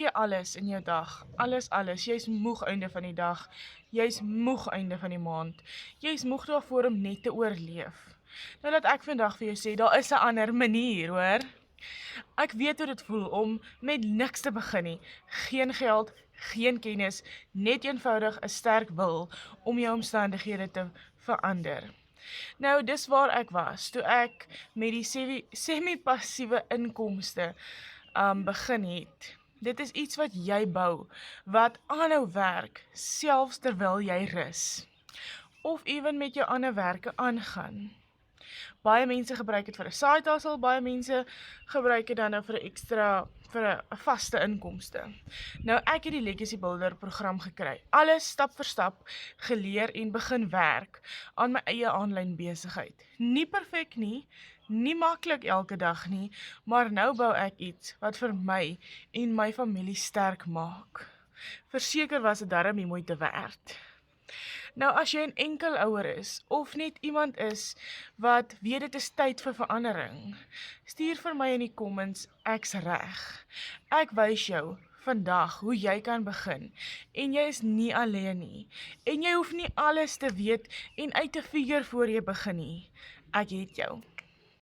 Gee alles in jou dag, alles. Jy's moeg einde van die dag, jy's moeg einde van die maand, jy's moeg daarvoor om net te oorleef. Nou laat ek vandag vir jou sê, daar is 'n ander manier, hoor. Ek weet hoe dit voel om met niks te begin nie. Geen geld, geen kennis, net eenvoudig 'n sterk wil om jou omstandighede te verander. Nou, dis waar ek was, toe ek met die semi-passiewe inkomste begin het. Dit is iets wat jy bou, wat aanhou werk, selfs terwyl jy rus. Of ewen met jou ander werke aangaan. Baie mense gebruik dit vir 'n side hustle, baie mense gebruik dit dan nou vir 'n vaste inkomste. Nou ek het die Legacy Builder program gekry. Alles stap vir stap geleer en begin werk aan my eie aanlyn besigheid. Nie perfek nie, nie maklik elke dag nie, maar nou bou ek iets wat vir my en my familie sterk maak. Verseker was dit darm die moeite werd. Nou as jy 'n enkel ouer is, of net iemand is wat weet dit is tyd vir verandering, stuur vir my in die comments, ek's reg. Ek wys jou vandag hoe jy kan begin, en jy is nie alleen nie, en jy hoef nie alles te weet en uit te figure voor jy begin nie. Ek het jou.